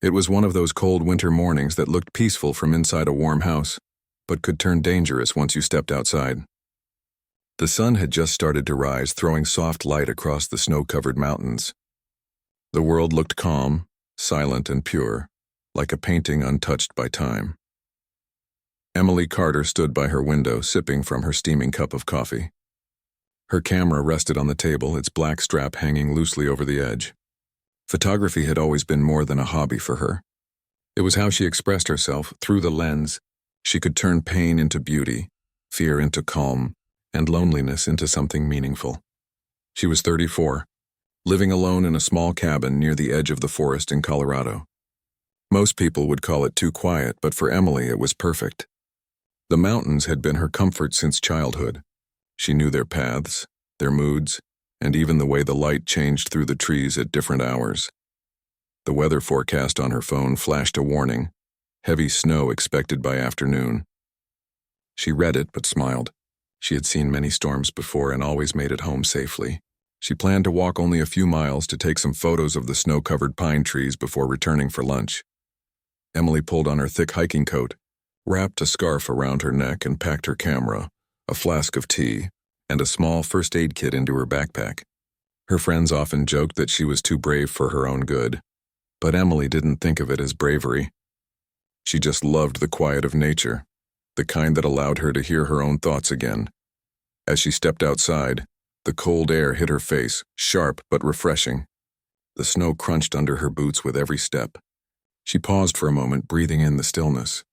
It was one of those cold winter mornings that looked peaceful from inside a warm house, but could turn dangerous once you stepped outside. The sun had just started to rise, throwing soft light across the snow-covered mountains. The world looked calm, silent and pure, like a painting untouched by time. Emily Carter stood by her window, sipping from her steaming cup of coffee. Her camera rested on the table, its black strap hanging loosely over the edge. Photography had always been more than a hobby for her. It was how she expressed herself. Through the lens, she could turn pain into beauty, fear into calm, and loneliness into something meaningful. She was 34, living alone in a small cabin near the edge of the forest in Colorado. Most people would call it too quiet, but for Emily it was perfect. The mountains had been her comfort since childhood. She knew their paths, their moods, and even the way the light changed through the trees at different hours. The weather forecast on her phone flashed a warning: heavy snow expected by afternoon. She read it but smiled. She had seen many storms before and always made it home safely. She planned to walk only a few miles to take some photos of the snow-covered pine trees before returning for lunch. Emily pulled on her thick hiking coat, wrapped a scarf around her neck, and packed her camera, a flask of tea, and a small first aid kit into her backpack. Her friends often joked that she was too brave for her own good, but Emily didn't think of it as bravery. She just loved the quiet of nature, the kind that allowed her to hear her own thoughts again. As she stepped outside, the cold air hit her face, sharp but refreshing. The snow crunched under her boots with every step. She paused for a moment, breathing in the stillness.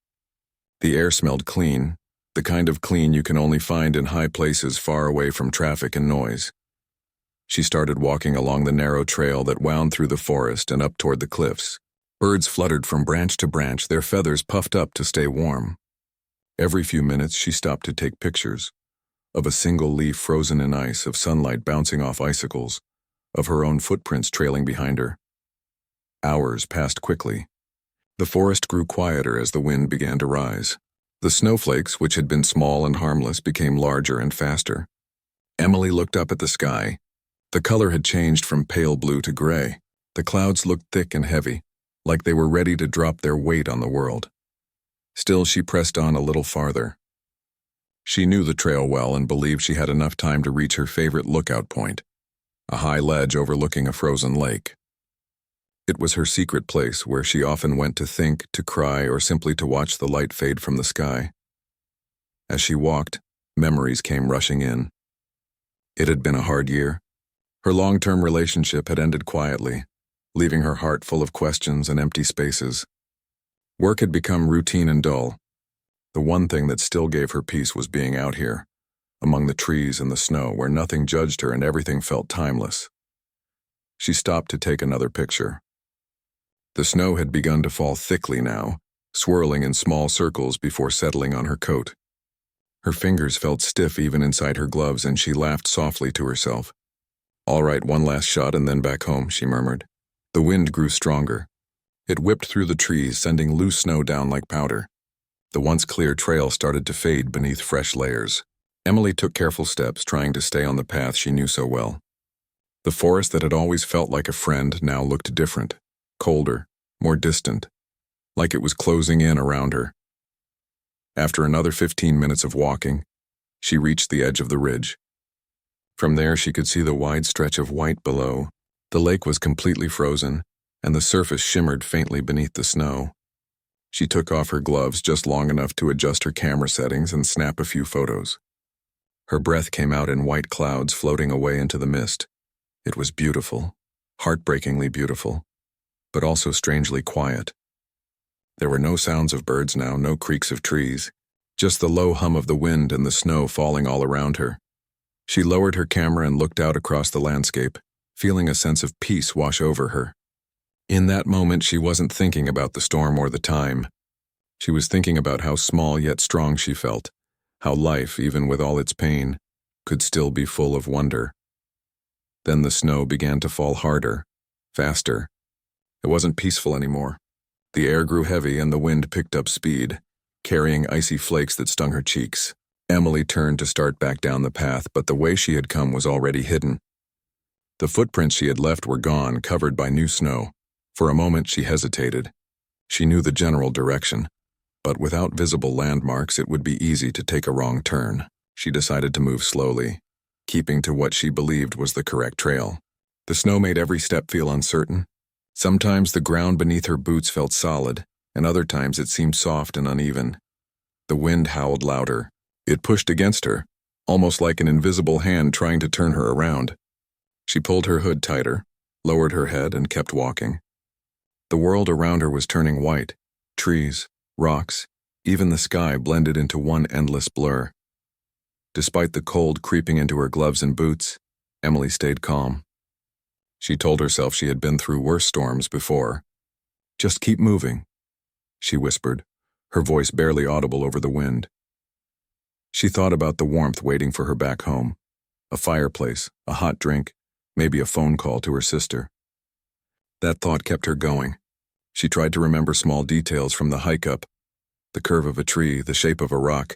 The air smelled clean, the kind of clean you can only find in high places far away from traffic and noise. She started walking along the narrow trail that wound through the forest and up toward the cliffs. Birds fluttered from branch to branch, their feathers puffed up to stay warm. Every few minutes she stopped to take pictures, of a single leaf frozen in ice, of sunlight bouncing off icicles, of her own footprints trailing behind her. Hours passed quickly. The forest grew quieter as the wind began to rise. The snowflakes, which had been small and harmless, became larger and faster. Emily looked up at the sky. The color had changed from pale blue to gray. The clouds looked thick and heavy, like they were ready to drop their weight on the world. Still, she pressed on a little farther. She knew the trail well and believed she had enough time to reach her favorite lookout point, a high ledge overlooking a frozen lake. It was her secret place where she often went to think, to cry, or simply to watch the light fade from the sky. As she walked, memories came rushing in. It had been a hard year. Her long-term relationship had ended quietly, leaving her heart full of questions and empty spaces. Work had become routine and dull. The one thing that still gave her peace was being out here, among the trees and the snow, where nothing judged her and everything felt timeless. She stopped to take another picture. The snow had begun to fall thickly now, swirling in small circles before settling on her coat. Her fingers felt stiff even inside her gloves, and she laughed softly to herself. "All right, one last shot and then back home," she murmured. The wind grew stronger. It whipped through the trees, sending loose snow down like powder. The once clear trail started to fade beneath fresh layers. Emily took careful steps, trying to stay on the path she knew so well. The forest that had always felt like a friend now looked different, colder, more distant, like it was closing in around her. After another 15 minutes of walking, she reached the edge of the ridge. From there she could see the wide stretch of white below. The lake was completely frozen, and the surface shimmered faintly beneath the snow. She took off her gloves just long enough to adjust her camera settings and snap a few photos. Her breath came out in white clouds floating away into the mist. It was beautiful, heartbreakingly beautiful, but also strangely quiet. There were no sounds of birds now, no creaks of trees, just the low hum of the wind and the snow falling all around her. She lowered her camera and looked out across the landscape, feeling a sense of peace wash over her. In that moment, she wasn't thinking about the storm or the time. She was thinking about how small yet strong she felt, how life, even with all its pain, could still be full of wonder. Then the snow began to fall harder, faster. It wasn't peaceful anymore. The air grew heavy and the wind picked up speed, carrying icy flakes that stung her cheeks. Emily turned to start back down the path, but the way she had come was already hidden. The footprints she had left were gone, covered by new snow. For a moment she hesitated, She knew the general direction, but without visible landmarks it would be easy to take a wrong turn. She decided to move slowly, keeping to what she believed was the correct trail. The snow made every step feel uncertain. Sometimes the ground beneath her boots felt solid, and other times it seemed soft and uneven. The wind howled louder. It pushed against her, almost like an invisible hand trying to turn her around. She pulled her hood tighter, lowered her head, and kept walking. The world around her was turning white. Trees, rocks, even the sky blended into one endless blur. Despite the cold creeping into her gloves and boots, Emily stayed calm. She told herself she had been through worse storms before. "Just keep moving," she whispered, her voice barely audible over the wind. She thought about the warmth waiting for her back home. A fireplace, a hot drink, maybe a phone call to her sister. That thought kept her going. She tried to remember small details from the hike up, the curve of a tree, the shape of a rock,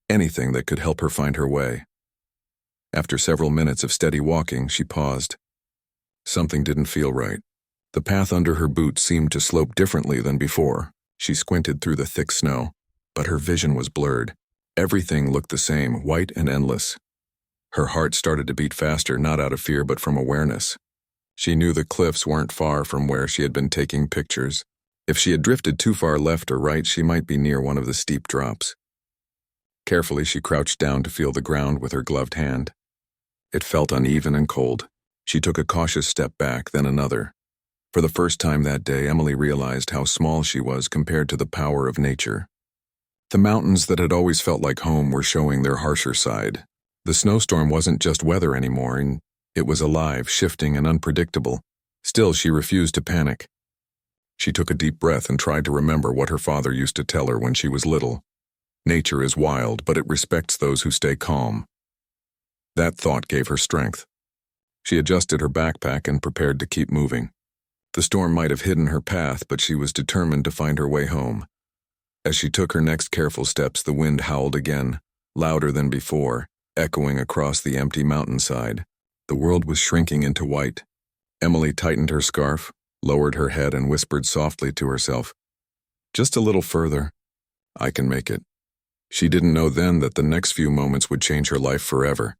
anything that could help her find her way. After several minutes of steady walking, she paused. Something didn't feel right. The path under her boots seemed to slope differently than before. She squinted through the thick snow, but her vision was blurred. Everything looked the same, white and endless. Her heart started to beat faster, not out of fear but from awareness. She knew the cliffs weren't far from where she had been taking pictures. If she had drifted too far left or right, she might be near one of the steep drops. Carefully, she crouched down to feel the ground with her gloved hand. It felt uneven and cold. She took a cautious step back, then another. For the first time that day, Emily realized how small she was compared to the power of nature. The mountains that had always felt like home were showing their harsher side. The snowstorm wasn't just weather anymore, and it was alive, shifting, and unpredictable. Still, she refused to panic. She took a deep breath and tried to remember what her father used to tell her when she was little. Nature is wild, but it respects those who stay calm. That thought gave her strength. She adjusted her backpack and prepared to keep moving. The storm might have hidden her path, but she was determined to find her way home. As she took her next careful steps, the wind howled again, louder than before, echoing across the empty mountainside. The world was shrinking into white. Emily tightened her scarf, lowered her head, and whispered softly to herself, "Just a little further. I can make it." She didn't know then that the next few moments would change her life forever.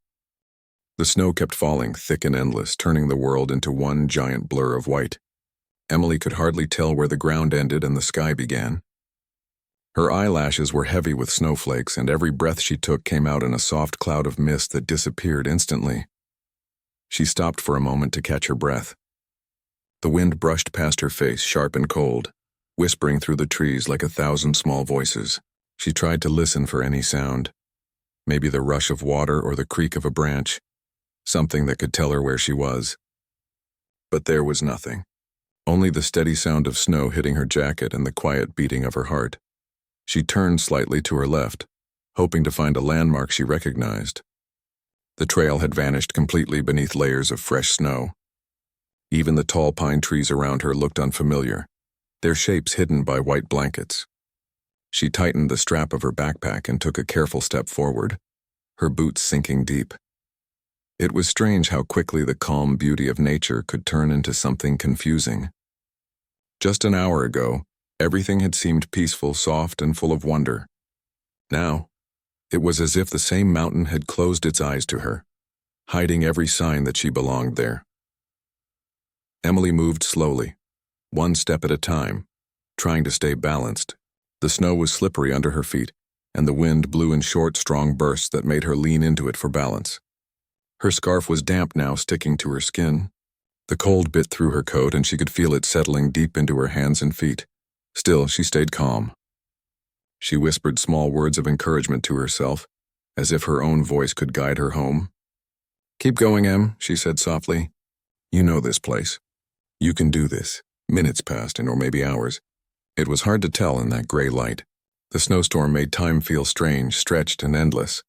The snow kept falling, thick and endless, turning the world into one giant blur of white. Emily could hardly tell where the ground ended and the sky began. Her eyelashes were heavy with snowflakes, and every breath she took came out in a soft cloud of mist that disappeared instantly. She stopped for a moment to catch her breath. The wind brushed past her face, sharp and cold, whispering through the trees like 1,000 small voices. She tried to listen for any sound, maybe the rush of water or the creak of a branch, something that could tell her where she was. But there was nothing. Only the steady sound of snow hitting her jacket and the quiet beating of her heart. She turned slightly to her left, hoping to find a landmark she recognized. The trail had vanished completely beneath layers of fresh snow. Even the tall pine trees around her looked unfamiliar, their shapes hidden by white blankets. She tightened the strap of her backpack and took a careful step forward, her boots sinking deep. It was strange how quickly the calm beauty of nature could turn into something confusing. Just an hour ago, everything had seemed peaceful, soft, and full of wonder. Now, it was as if the same mountain had closed its eyes to her, hiding every sign that she belonged there. Emily moved slowly, one step at a time, trying to stay balanced. The snow was slippery under her feet, and the wind blew in short, strong bursts that made her lean into it for balance. Her scarf was damp now, sticking to her skin. The cold bit through her coat, and she could feel it settling deep into her hands and feet. Still, she stayed calm. She whispered small words of encouragement to herself, as if her own voice could guide her home. "Keep going, Em," she said softly. "You know this place. You can do this." Minutes passed, or maybe hours. It was hard to tell in that gray light. The snowstorm made time feel strange, stretched, and endless.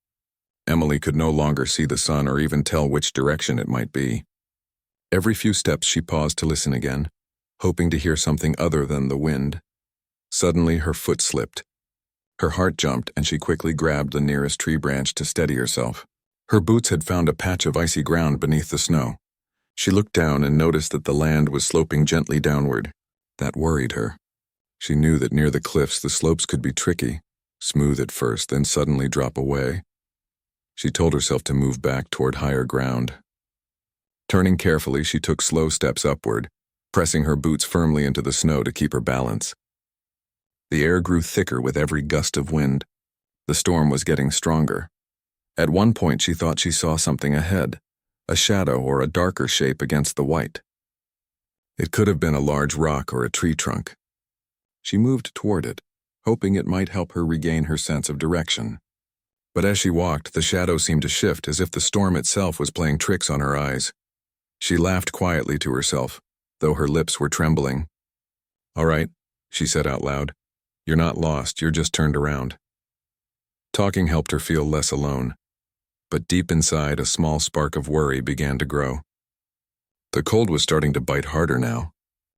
Emily could no longer see the sun or even tell which direction it might be. Every few steps she paused to listen again, hoping to hear something other than the wind. Suddenly her foot slipped. Her heart jumped, and she quickly grabbed the nearest tree branch to steady herself. Her boots had found a patch of icy ground beneath the snow. She looked down and noticed that the land was sloping gently downward. That worried her. She knew that near the cliffs the slopes could be tricky, smooth at first, then suddenly drop away. She told herself to move back toward higher ground. Turning carefully, she took slow steps upward, pressing her boots firmly into the snow to keep her balance. The air grew thicker with every gust of wind. The storm was getting stronger. At one point she thought she saw something ahead, a shadow or a darker shape against the white. It could have been a large rock or a tree trunk. She moved toward it, hoping it might help her regain her sense of direction. But as she walked, the shadow seemed to shift, as if the storm itself was playing tricks on her eyes. She laughed quietly to herself, though her lips were trembling. "All right," she said out loud. "You're not lost, you're just turned around." Talking helped her feel less alone. But deep inside, a small spark of worry began to grow. The cold was starting to bite harder now.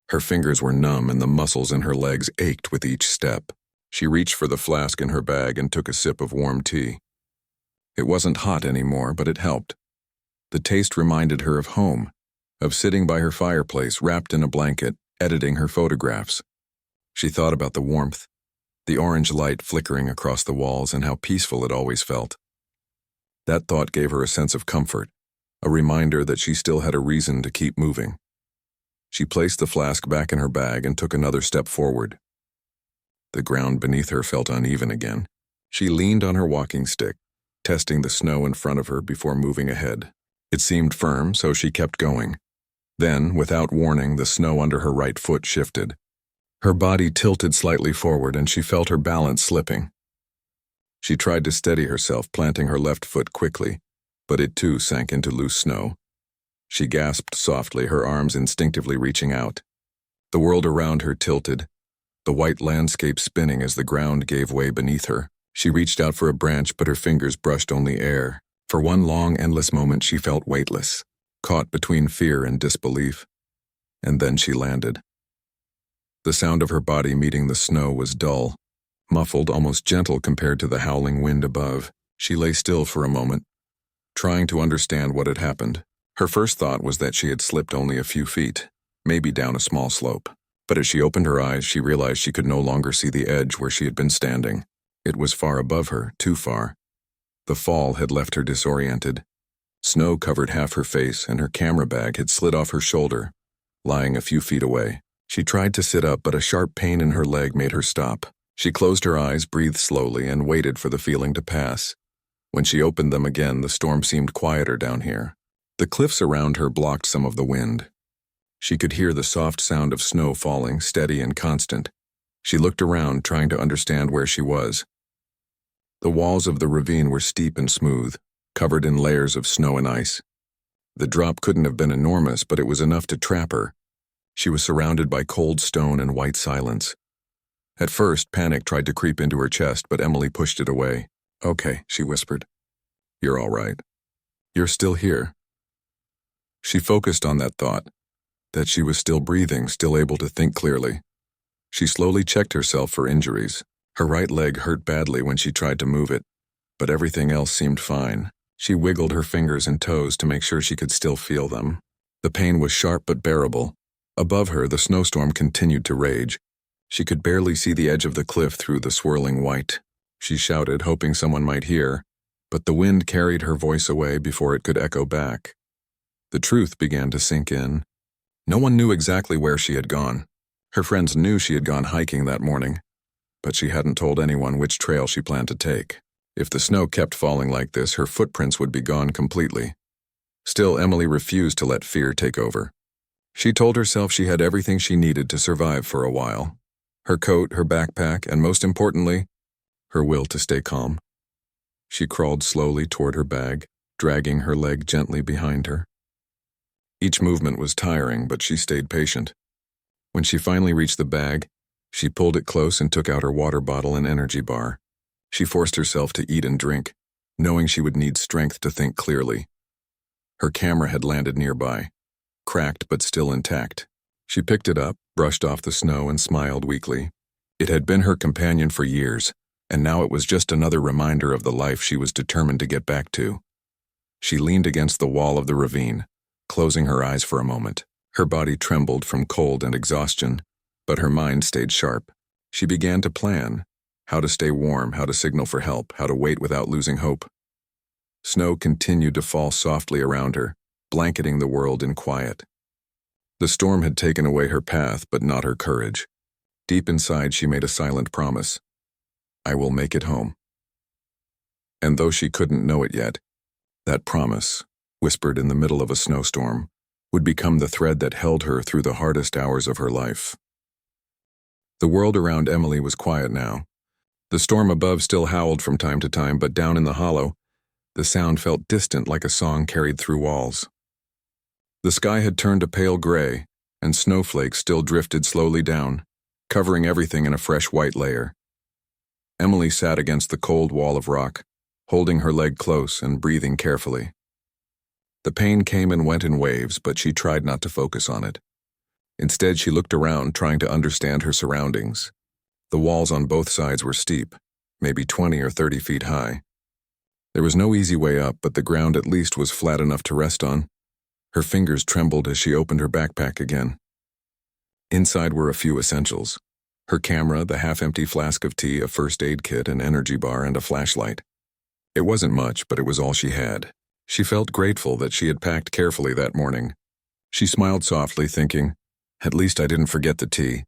Her fingers were numb and the muscles in her legs ached with each step. She reached for the flask in her bag and took a sip of warm tea. It wasn't hot anymore, but it helped. The taste reminded her of home, of sitting by her fireplace wrapped in a blanket, editing her photographs. She thought about the warmth, the orange light flickering across the walls, and how peaceful it always felt. That thought gave her a sense of comfort, a reminder that she still had a reason to keep moving. She placed the flask back in her bag and took another step forward. The ground beneath her felt uneven again. She leaned on her walking stick, testing the snow in front of her before moving ahead. It seemed firm, so she kept going. Then, without warning, the snow under her right foot shifted. Her body tilted slightly forward and she felt her balance slipping. She tried to steady herself, planting her left foot quickly, but it too sank into loose snow. She gasped softly, her arms instinctively reaching out. The world around her tilted, the white landscape spinning as the ground gave way beneath her. She reached out for a branch, but her fingers brushed only air. For one long, endless moment she felt weightless, caught between fear and disbelief. And then she landed. The sound of her body meeting the snow was dull, muffled, almost gentle compared to the howling wind above. She lay still for a moment, trying to understand what had happened. Her first thought was that she had slipped only a few feet, maybe down a small slope. But as she opened her eyes, she realized she could no longer see the edge where she had been standing. It was far above her, too far. The fall had left her disoriented. Snow covered half her face, and her camera bag had slid off her shoulder, lying a few feet away. She tried to sit up, but a sharp pain in her leg made her stop. She closed her eyes, breathed slowly, and waited for the feeling to pass. When she opened them again, the storm seemed quieter down here. The cliffs around her blocked some of the wind. She could hear the soft sound of snow falling, steady and constant. She looked around, trying to understand where she was. The walls of the ravine were steep and smooth, covered in layers of snow and ice. The drop couldn't have been enormous, but it was enough to trap her. She was surrounded by cold stone and white silence. At first, panic tried to creep into her chest, but Emily pushed it away. "Okay," she whispered. "You're all right. You're still here." She focused on that thought, that she was still breathing, still able to think clearly. She slowly checked herself for injuries. Her right leg hurt badly when she tried to move it, but everything else seemed fine. She wiggled her fingers and toes to make sure she could still feel them. The pain was sharp but bearable. Above her, the snowstorm continued to rage. She could barely see the edge of the cliff through the swirling white. She shouted, hoping someone might hear, but the wind carried her voice away before it could echo back. The truth began to sink in. No one knew exactly where she had gone. Her friends knew she had gone hiking that morning, but she hadn't told anyone which trail she planned to take. If the snow kept falling like this, her footprints would be gone completely. Still, Emily refused to let fear take over. She told herself she had everything she needed to survive for a while. Her coat, her backpack, and most importantly, her will to stay calm. She crawled slowly toward her bag, dragging her leg gently behind her. Each movement was tiring, but she stayed patient. When she finally reached the bag, she pulled it close and took out her water bottle and energy bar. She forced herself to eat and drink, knowing she would need strength to think clearly. Her camera had landed nearby, cracked but still intact. She picked it up, brushed off the snow, and smiled weakly. It had been her companion for years, and now it was just another reminder of the life she was determined to get back to. She leaned against the wall of the ravine, closing her eyes for a moment. Her body trembled from cold and exhaustion, but her mind stayed sharp. She began to plan how to stay warm, how to signal for help, how to wait without losing hope. Snow continued to fall softly around her, blanketing the world in quiet. The storm had taken away her path, but not her courage. Deep inside, she made a silent promise. I will make it home. And though she couldn't know it yet, that promise, whispered in the middle of a snowstorm, would become the thread that held her through the hardest hours of her life. The world around Emily was quiet now. The storm above still howled from time to time, but down in the hollow, the sound felt distant like a song carried through walls. The sky had turned a pale gray, and snowflakes still drifted slowly down, covering everything in a fresh white layer. Emily sat against the cold wall of rock, holding her leg close and breathing carefully. The pain came and went in waves, but she tried not to focus on it. Instead, she looked around, trying to understand her surroundings. The walls on both sides were steep, maybe 20 or 30 feet high. There was no easy way up, but the ground at least was flat enough to rest on. Her fingers trembled as she opened her backpack again. Inside were a few essentials: her camera, the half-empty flask of tea, a first aid kit, an energy bar, and a flashlight. It wasn't much, but it was all she had. She felt grateful that she had packed carefully that morning. She smiled softly, thinking, at least I didn't forget the tea.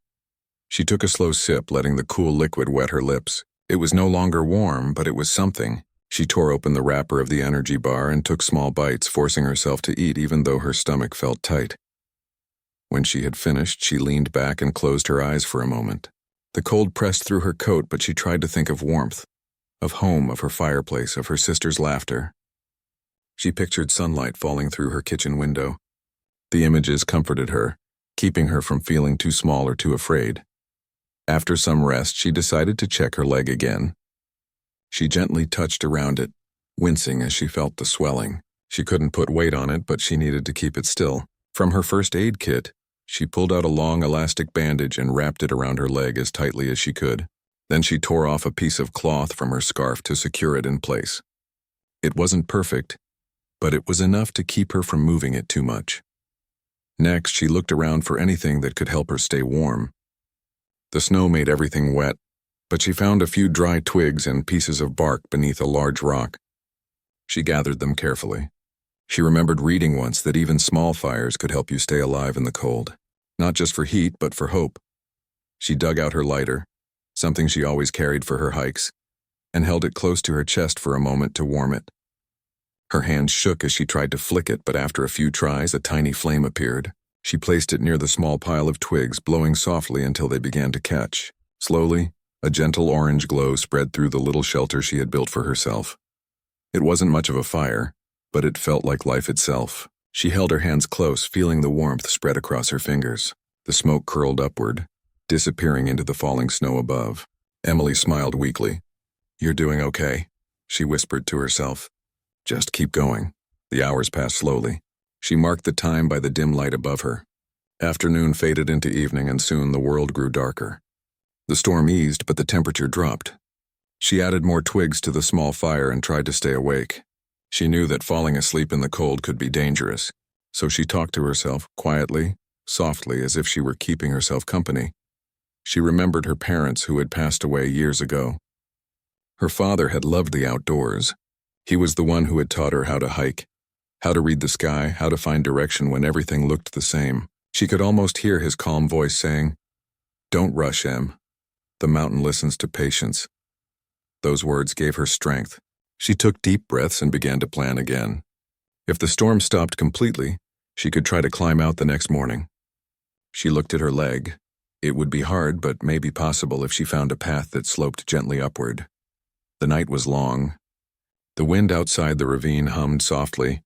She took a slow sip, letting the cool liquid wet her lips. It was no longer warm, but it was something. She tore open the wrapper of the energy bar and took small bites, forcing herself to eat even though her stomach felt tight. When she had finished, she leaned back and closed her eyes for a moment. The cold pressed through her coat, but she tried to think of warmth, of home, of her fireplace, of her sister's laughter. She pictured sunlight falling through her kitchen window. The images comforted her, keeping her from feeling too small or too afraid. After some rest, she decided to check her leg again. She gently touched around it, wincing as she felt the swelling. She couldn't put weight on it, but she needed to keep it still. From her first aid kit, she pulled out a long elastic bandage and wrapped it around her leg as tightly as she could. Then she tore off a piece of cloth from her scarf to secure it in place. It wasn't perfect, but it was enough to keep her from moving it too much. Next, she looked around for anything that could help her stay warm. The snow made everything wet, but she found a few dry twigs and pieces of bark beneath a large rock. She gathered them carefully. She remembered reading once that even small fires could help you stay alive in the cold, not just for heat, but for hope. She dug out her lighter, something she always carried for her hikes, and held it close to her chest for a moment to warm it. Her hands shook as she tried to flick it, but after a few tries, a tiny flame appeared. She placed it near the small pile of twigs, blowing softly until they began to catch. Slowly, a gentle orange glow spread through the little shelter she had built for herself. It wasn't much of a fire, but it felt like life itself. She held her hands close, feeling the warmth spread across her fingers. The smoke curled upward, disappearing into the falling snow above. Emily smiled weakly. "You're doing okay," she whispered to herself. "Just keep going." The hours passed slowly. She marked the time by the dim light above her. Afternoon faded into evening, and soon the world grew darker. The storm eased, but the temperature dropped. She added more twigs to the small fire and tried to stay awake. She knew that falling asleep in the cold could be dangerous, so she talked to herself, quietly, softly, as if she were keeping herself company. She remembered her parents who had passed away years ago. Her father had loved the outdoors. He was the one who had taught her how to hike, how to read the sky, how to find direction when everything looked the same. She could almost hear his calm voice saying, "Don't rush, Em. The mountain listens to patience." Those words gave her strength. She took deep breaths and began to plan again. If the storm stopped completely, she could try to climb out the next morning. She looked at her leg. It would be hard, but maybe possible if she found a path that sloped gently upward. The night was long. The wind outside the ravine hummed softly,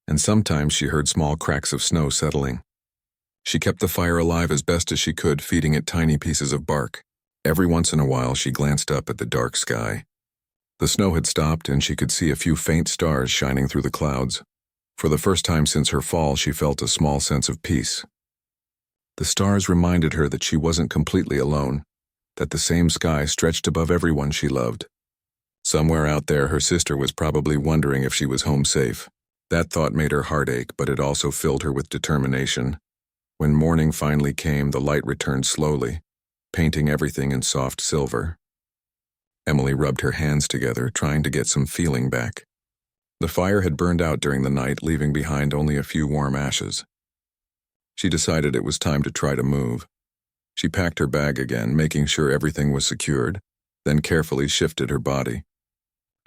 and sometimes she heard small cracks of snow settling. She kept the fire alive as best as she could, feeding it tiny pieces of bark. Every once in a while, she glanced up at the dark sky. The snow had stopped, and she could see a few faint stars shining through the clouds. For the first time since her fall, she felt a small sense of peace. The stars reminded her that she wasn't completely alone, that the same sky stretched above everyone she loved. Somewhere out there, her sister was probably wondering if she was home safe. That thought made her heart ache, but it also filled her with determination. When morning finally came, the light returned slowly. painting everything in soft silver. Emily rubbed her hands together, trying to get some feeling back. The fire had burned out during the night, leaving behind only a few warm ashes. She decided it was time to try to move. She packed her bag again, making sure everything was secured, then carefully shifted her body.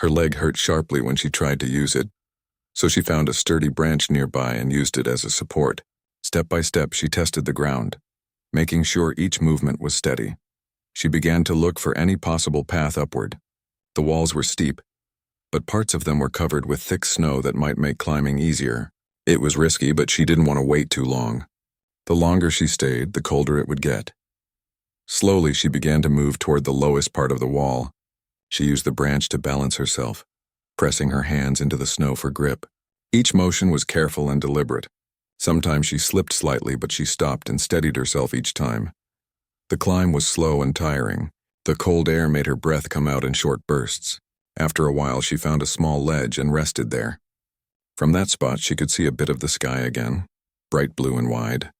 Her leg hurt sharply when she tried to use it, so she found a sturdy branch nearby and used it as a support. Step by step, she tested the ground, making sure each movement was steady. She began to look for any possible path upward. The walls were steep, but parts of them were covered with thick snow that might make climbing easier. It was risky, but she didn't want to wait too long. The longer she stayed, the colder it would get. Slowly, she began to move toward the lowest part of the wall. She used the branch to balance herself, pressing her hands into the snow for grip. Each motion was careful and deliberate. Sometimes she slipped slightly, but she stopped and steadied herself each time. The climb was slow and tiring. The cold air made her breath come out in short bursts. After a while, she found a small ledge and rested there. From that spot, she could see a bit of the sky again, bright blue and wide.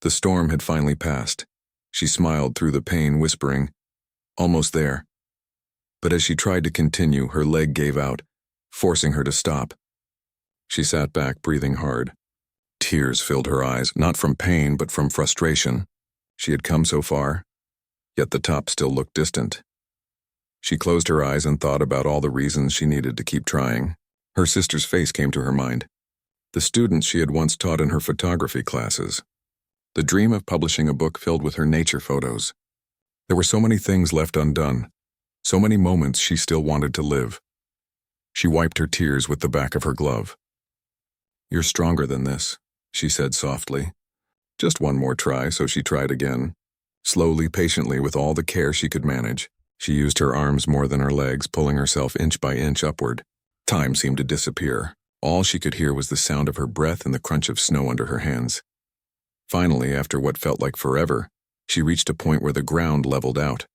The storm had finally passed. She smiled through the pain, whispering, "Almost there." But as she tried to continue, her leg gave out, forcing her to stop. She sat back, breathing hard. Tears filled her eyes, not from pain, but from frustration. She had come so far, yet the top still looked distant. She closed her eyes and thought about all the reasons she needed to keep trying. Her sister's face came to her mind. The students she had once taught in her photography classes. The dream of publishing a book filled with her nature photos. There were so many things left undone, so many moments she still wanted to live. She wiped her tears with the back of her glove. "You're stronger than this," she said softly. Just one more try, so she tried again. Slowly, patiently, with all the care she could manage. She used her arms more than her legs, pulling herself inch by inch upward. Time seemed to disappear. All she could hear was the sound of her breath and the crunch of snow under her hands. Finally, after what felt like forever, she reached a point where the ground leveled out.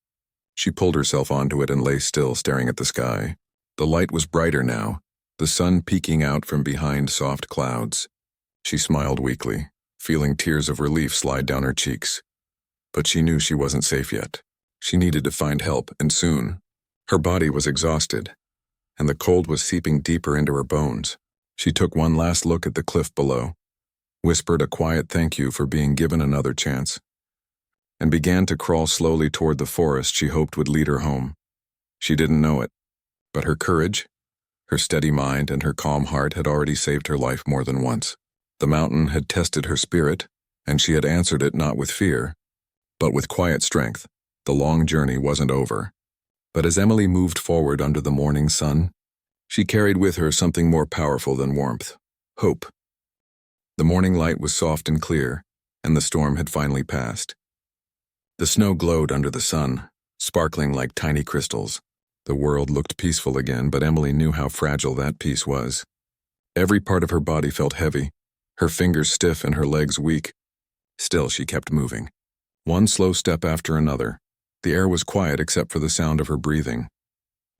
She pulled herself onto it and lay still, staring at the sky. The light was brighter now, the sun peeking out from behind soft clouds. She smiled weakly, feeling tears of relief slide down her cheeks. But she knew she wasn't safe yet. She needed to find help, and soon. Her body was exhausted, and the cold was seeping deeper into her bones. She took one last look at the cliff below, whispered a quiet thank you for being given another chance, and began to crawl slowly toward the forest she hoped would lead her home. She didn't know it, but her courage, her steady mind, and her calm heart had already saved her life more than once. The mountain had tested her spirit, and she had answered it not with fear, but with quiet strength. The long journey wasn't over. But as Emily moved forward under the morning sun, she carried with her something more powerful than warmth: hope. The morning light was soft and clear, and the storm had finally passed. The snow glowed under the sun, sparkling like tiny crystals. The world looked peaceful again, but Emily knew how fragile that peace was. Every part of her body felt heavy, her fingers stiff and her legs weak. Still, she kept moving. One slow step after another. The air was quiet except for the sound of her breathing.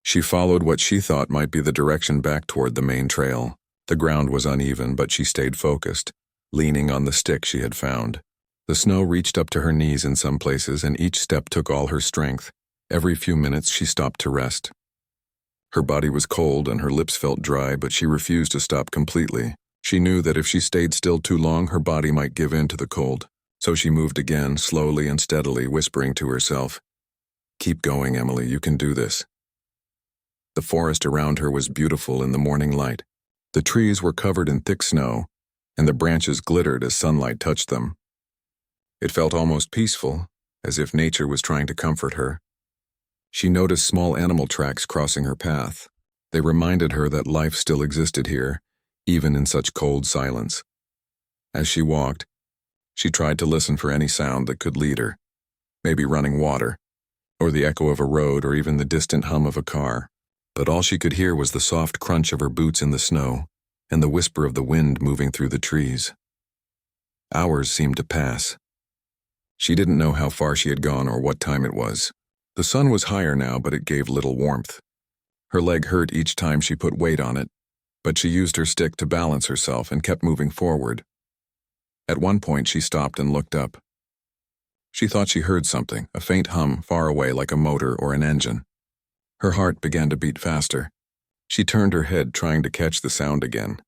She followed what she thought might be the direction back toward the main trail. The ground was uneven, but she stayed focused, leaning on the stick she had found. The snow reached up to her knees in some places, and each step took all her strength. Every few minutes she stopped to rest. Her body was cold and her lips felt dry, but she refused to stop completely. She knew that if she stayed still too long, her body might give in to the cold. So she moved again, slowly and steadily, whispering to herself, "Keep going, Emily, you can do this." The forest around her was beautiful in the morning light. The trees were covered in thick snow, and the branches glittered as sunlight touched them. It felt almost peaceful, as if nature was trying to comfort her. She noticed small animal tracks crossing her path. They reminded her that life still existed here, even in such cold silence. As she walked, she tried to listen for any sound that could lead her, maybe running water, or the echo of a road, or even the distant hum of a car. But all she could hear was the soft crunch of her boots in the snow and the whisper of the wind moving through the trees. Hours seemed to pass. She didn't know how far she had gone or what time it was. The sun was higher now, but it gave little warmth. Her leg hurt each time she put weight on it, but she used her stick to balance herself and kept moving forward. At one point, she stopped and looked up. She thought she heard something, a faint hum far away like a motor or an engine. Her heart began to beat faster. She turned her head, trying to catch the sound again.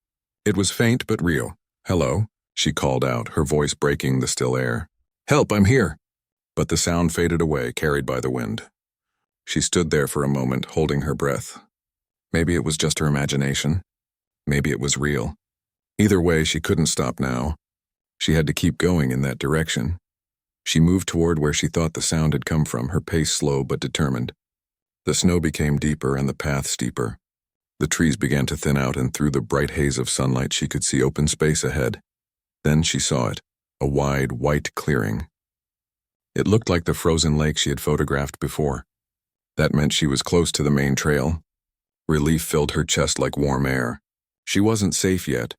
It was faint but real. "Hello?" she called out, her voice breaking the still air. "Help, I'm here!" But the sound faded away, carried by the wind. She stood there for a moment, holding her breath. Maybe it was just her imagination. Maybe it was real. Either way, she couldn't stop now. She had to keep going in that direction. She moved toward where she thought the sound had come from, her pace slow but determined. The snow became deeper and the path steeper. The trees began to thin out, and through the bright haze of sunlight she could see open space ahead. Then she saw it, a wide, white clearing. It looked like the frozen lake she had photographed before. That meant she was close to the main trail. Relief filled her chest like warm air. She wasn't safe yet,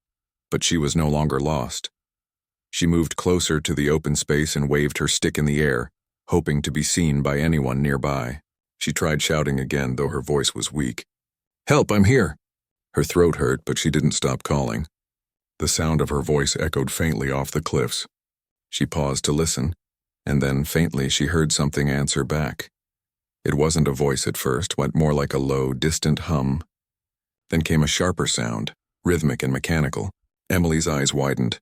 but she was no longer lost. She moved closer to the open space and waved her stick in the air, hoping to be seen by anyone nearby. She tried shouting again, though her voice was weak. "Help, I'm here!" Her throat hurt, but she didn't stop calling. The sound of her voice echoed faintly off the cliffs. She paused to listen, and then faintly she heard something answer back. It wasn't a voice at first, went more like a low, distant hum. Then came a sharper sound, rhythmic and mechanical. Emily's eyes widened.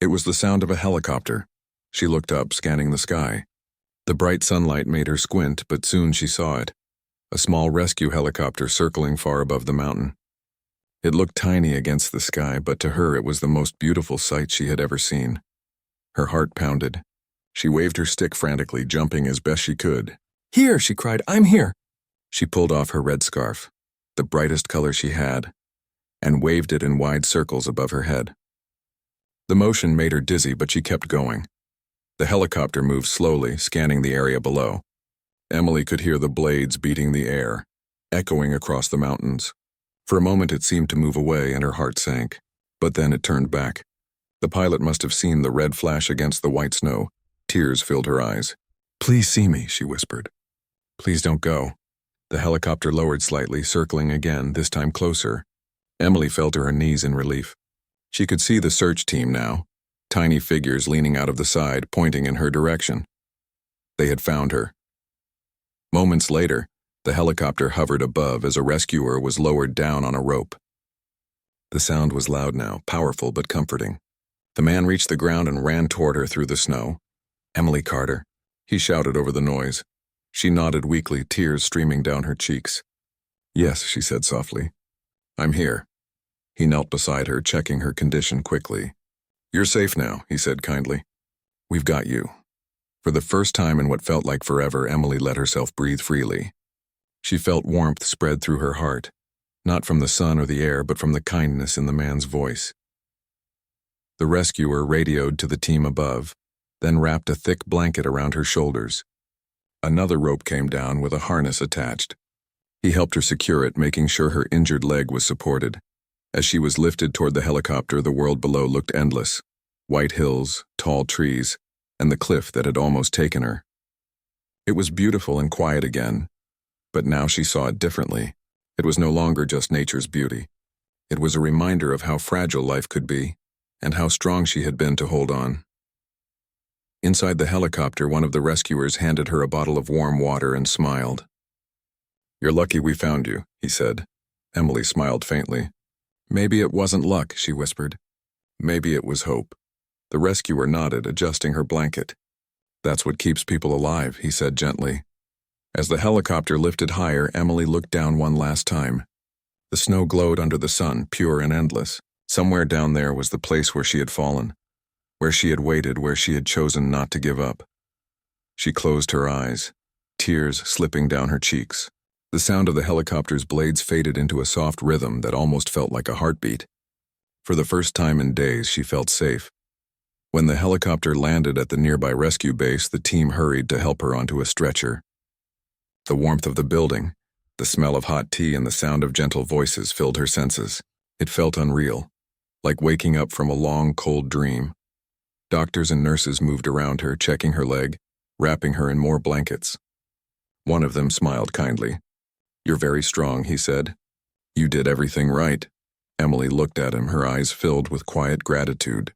It was the sound of a helicopter. She looked up, scanning the sky. The bright sunlight made her squint, but soon she saw it. A small rescue helicopter circling far above the mountain. It looked tiny against the sky, but to her it was the most beautiful sight she had ever seen. Her heart pounded. She waved her stick frantically, jumping as best she could. "Here!" she cried. "I'm here!" She pulled off her red scarf, the brightest color she had, and waved it in wide circles above her head. The motion made her dizzy, but she kept going. The helicopter moved slowly, scanning the area below. Emily could hear the blades beating the air, echoing across the mountains. For a moment it seemed to move away, and her heart sank. But then it turned back. The pilot must have seen the red flash against the white snow. Tears filled her eyes. "Please see me," she whispered. "Please don't go." The helicopter lowered slightly, circling again, this time closer. Emily fell to her knees in relief. She could see the search team now, tiny figures leaning out of the side, pointing in her direction. They had found her. Moments later, the helicopter hovered above as a rescuer was lowered down on a rope. The sound was loud now, powerful but comforting. The man reached the ground and ran toward her through the snow. "Emily Carter," he shouted over the noise. She nodded weakly, tears streaming down her cheeks. "Yes," she said softly. "I'm here." He knelt beside her, checking her condition quickly. "You're safe now," he said kindly. "We've got you." For the first time in what felt like forever, Emily let herself breathe freely. She felt warmth spread through her heart, not from the sun or the air, but from the kindness in the man's voice. The rescuer radioed to the team above, then wrapped a thick blanket around her shoulders. Another rope came down with a harness attached. He helped her secure it, making sure her injured leg was supported. As she was lifted toward the helicopter, the world below looked endless. White hills, tall trees, and the cliff that had almost taken her. It was beautiful and quiet again, but now she saw it differently. It was no longer just nature's beauty. It was a reminder of how fragile life could be, and how strong she had been to hold on. Inside the helicopter, one of the rescuers handed her a bottle of warm water and smiled. "You're lucky we found you," he said. Emily smiled faintly. "Maybe it wasn't luck," she whispered. "Maybe it was hope." The rescuer nodded, adjusting her blanket. "That's what keeps people alive," he said gently. As the helicopter lifted higher, Emily looked down one last time. The snow glowed under the sun, pure and endless. Somewhere down there was the place where she had fallen, where she had waited, where she had chosen not to give up. She closed her eyes, tears slipping down her cheeks. The sound of the helicopter's blades faded into a soft rhythm that almost felt like a heartbeat. For the first time in days, she felt safe. When the helicopter landed at the nearby rescue base, the team hurried to help her onto a stretcher. The warmth of the building, the smell of hot tea, and the sound of gentle voices filled her senses. It felt unreal, like waking up from a long, cold dream. Doctors and nurses moved around her, checking her leg, wrapping her in more blankets. One of them smiled kindly. "You're very strong," he said. "You did everything right." Emily looked at him, her eyes filled with quiet gratitude.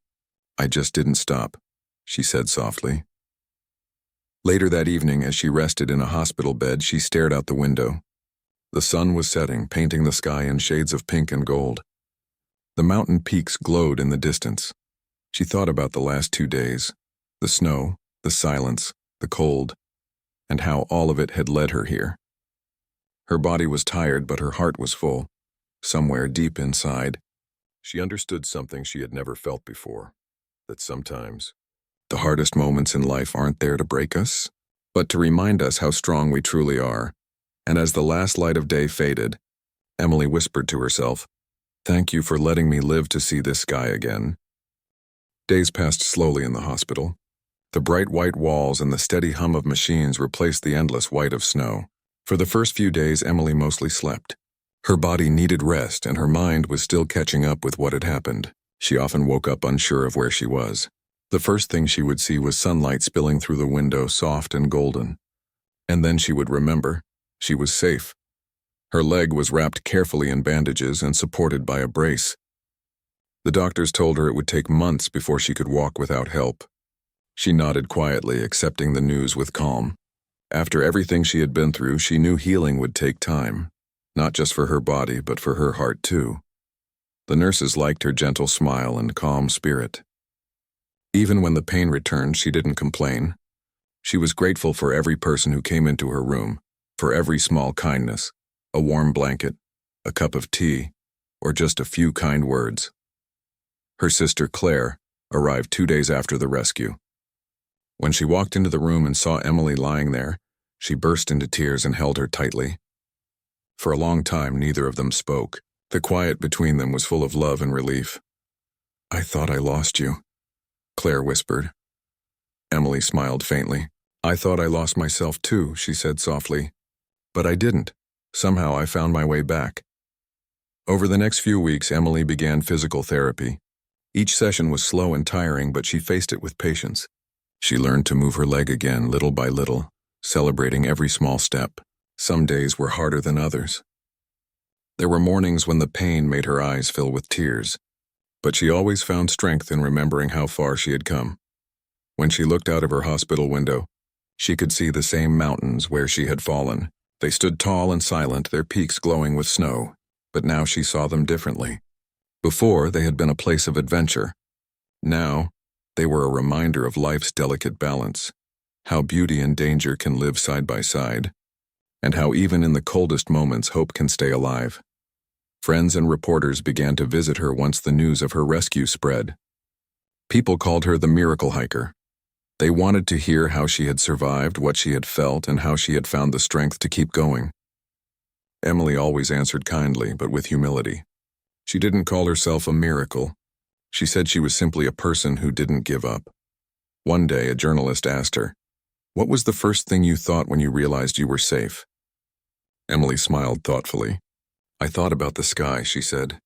"I just didn't stop," she said softly. Later that evening, as she rested in a hospital bed, she stared out the window. The sun was setting, painting the sky in shades of pink and gold. The mountain peaks glowed in the distance. She thought about the last 2 days, the snow, the silence, the cold, and how all of it had led her here. Her body was tired, but her heart was full. Somewhere deep inside, she understood something she had never felt before, that sometimes the hardest moments in life aren't there to break us, but to remind us how strong we truly are. And as the last light of day faded, Emily whispered to herself, "Thank you for letting me live to see this sky again." Days passed slowly in the hospital. The bright white walls and the steady hum of machines replaced the endless white of snow. For the first few days, Emily mostly slept. Her body needed rest, and her mind was still catching up with what had happened. She often woke up unsure of where she was. The first thing she would see was sunlight spilling through the window, soft and golden. And then she would remember. She was safe. Her leg was wrapped carefully in bandages and supported by a brace. The doctors told her it would take months before she could walk without help. She nodded quietly, accepting the news with calm. After everything she had been through, she knew healing would take time, not just for her body, but for her heart too. The nurses liked her gentle smile and calm spirit. Even when the pain returned, she didn't complain. She was grateful for every person who came into her room, for every small kindness, a warm blanket, a cup of tea, or just a few kind words. Her sister, Claire, arrived 2 days after the rescue. When she walked into the room and saw Emily lying there, she burst into tears and held her tightly. For a long time, neither of them spoke. The quiet between them was full of love and relief. "I thought I lost you," Claire whispered. Emily smiled faintly. "I thought I lost myself too," she said softly. "But I didn't. Somehow I found my way back." Over the next few weeks, Emily began physical therapy. Each session was slow and tiring, but she faced it with patience. She learned to move her leg again little by little, celebrating every small step. Some days were harder than others. There were mornings when the pain made her eyes fill with tears, but she always found strength in remembering how far she had come. When she looked out of her hospital window, she could see the same mountains where she had fallen. They stood tall and silent, their peaks glowing with snow, but now she saw them differently. Before, they had been a place of adventure. Now, they were a reminder of life's delicate balance, how beauty and danger can live side by side, and how even in the coldest moments hope can stay alive. Friends and reporters began to visit her once the news of her rescue spread. People called her the miracle hiker. They wanted to hear how she had survived, what she had felt, and how she had found the strength to keep going. Emily always answered kindly, but with humility. She didn't call herself a miracle. She said she was simply a person who didn't give up. One day, a journalist asked her, "What was the first thing you thought when you realized you were safe?" Emily smiled thoughtfully. "I thought about the sky," she said.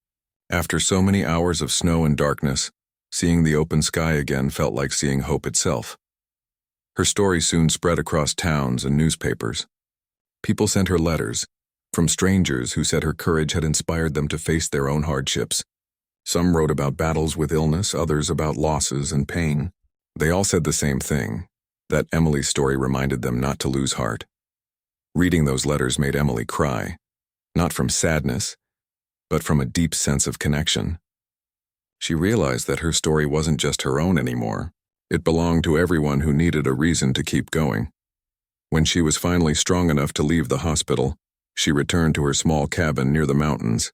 "After so many hours of snow and darkness, seeing the open sky again felt like seeing hope itself." Her story soon spread across towns and newspapers. People sent her letters, from strangers who said her courage had inspired them to face their own hardships. Some wrote about battles with illness, others about losses and pain. They all said the same thing, that Emily's story reminded them not to lose heart. Reading those letters made Emily cry, not from sadness, but from a deep sense of connection. She realized that her story wasn't just her own anymore. It belonged to everyone who needed a reason to keep going. When she was finally strong enough to leave the hospital, she returned to her small cabin near the mountains.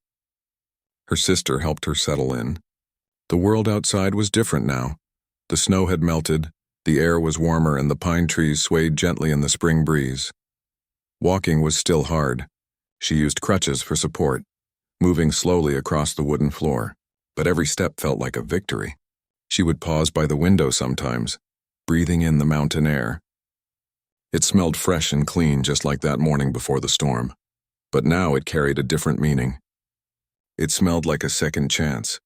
Her sister helped her settle in. The world outside was different now. The snow had melted, the air was warmer, and the pine trees swayed gently in the spring breeze. Walking was still hard. She used crutches for support, moving slowly across the wooden floor, but every step felt like a victory. She would pause by the window sometimes, breathing in the mountain air. It smelled fresh and clean, just like that morning before the storm. But now it carried a different meaning. It smelled like a second chance.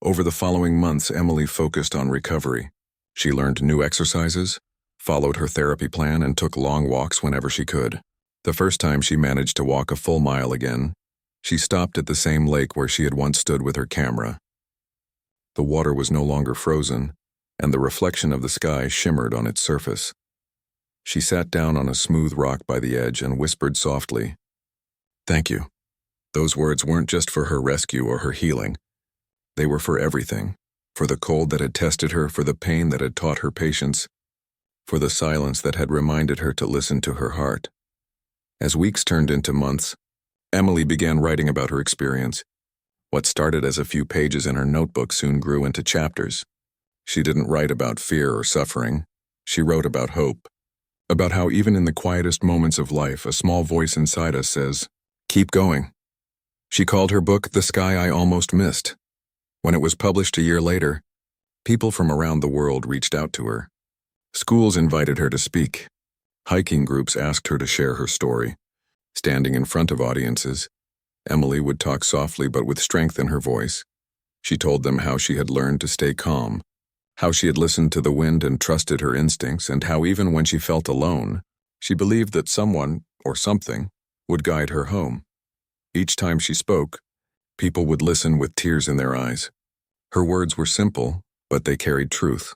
Over the following months, Emily focused on recovery. She learned new exercises, followed her therapy plan, and took long walks whenever she could. The first time she managed to walk a full mile again, she stopped at the same lake where she had once stood with her camera. The water was no longer frozen, and the reflection of the sky shimmered on its surface. She sat down on a smooth rock by the edge and whispered softly, "Thank you." Those words weren't just for her rescue or her healing. They were for everything. For the cold that had tested her, for the pain that had taught her patience, for the silence that had reminded her to listen to her heart. As weeks turned into months, Emily began writing about her experience. What started as a few pages in her notebook soon grew into chapters. She didn't write about fear or suffering. She wrote about hope, about how even in the quietest moments of life, a small voice inside us says, "Keep going." She called her book "The Sky I Almost Missed." When it was published a year later, people from around the world reached out to her. Schools invited her to speak. Hiking groups asked her to share her story. Standing in front of audiences, Emily would talk softly but with strength in her voice. She told them how she had learned to stay calm, how she had listened to the wind and trusted her instincts, and how even when she felt alone, she believed that someone, or something, would guide her home. Each time she spoke, people would listen with tears in their eyes. Her words were simple, but they carried truth,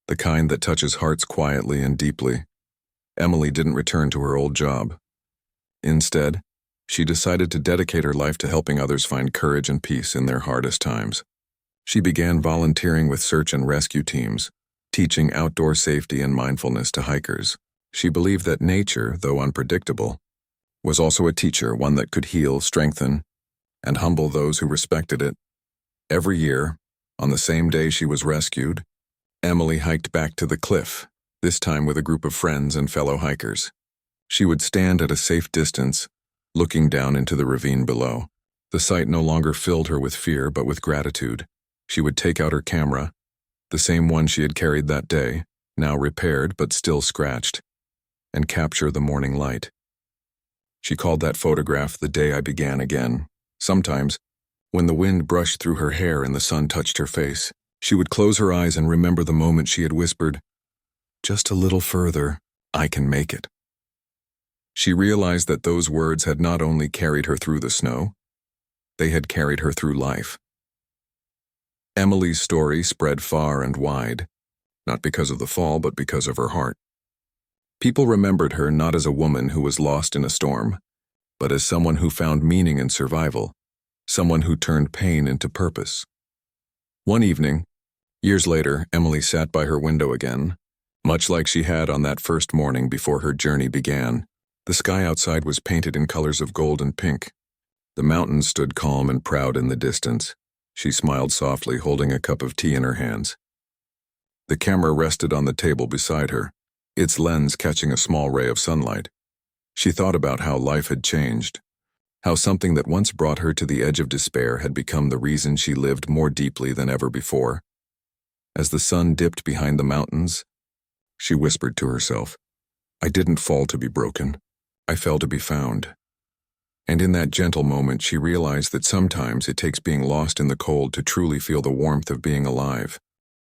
the kind that touches hearts quietly and deeply. Emily didn't return to her old job. Instead, she decided to dedicate her life to helping others find courage and peace in their hardest times. She began volunteering with search and rescue teams, teaching outdoor safety and mindfulness to hikers. She believed that nature, though unpredictable, was also a teacher, one that could heal, strengthen, and humble those who respected it. Every year, on the same day she was rescued, Emily hiked back to the cliff, this time with a group of friends and fellow hikers. She would stand at a safe distance, looking down into the ravine below. The sight no longer filled her with fear, but with gratitude. She would take out her camera, the same one she had carried that day, now repaired but still scratched, and capture the morning light. She called that photograph "The Day I Began Again." Sometimes, when the wind brushed through her hair and the sun touched her face, she would close her eyes and remember the moment she had whispered, "Just a little further, I can make it." She realized that those words had not only carried her through the snow, they had carried her through life. Emily's story spread far and wide, not because of the fall, but because of her heart. People remembered her not as a woman who was lost in a storm, but as someone who found meaning in survival, someone who turned pain into purpose. One evening, years later, Emily sat by her window again, much like she had on that first morning before her journey began. The sky outside was painted in colors of gold and pink. The mountains stood calm and proud in the distance. She smiled softly, holding a cup of tea in her hands. The camera rested on the table beside her, its lens catching a small ray of sunlight. She thought about how life had changed, how something that once brought her to the edge of despair had become the reason she lived more deeply than ever before. As the sun dipped behind the mountains, she whispered to herself, "I didn't fall to be broken. I fell to be found." And in that gentle moment, she realized that sometimes it takes being lost in the cold to truly feel the warmth of being alive.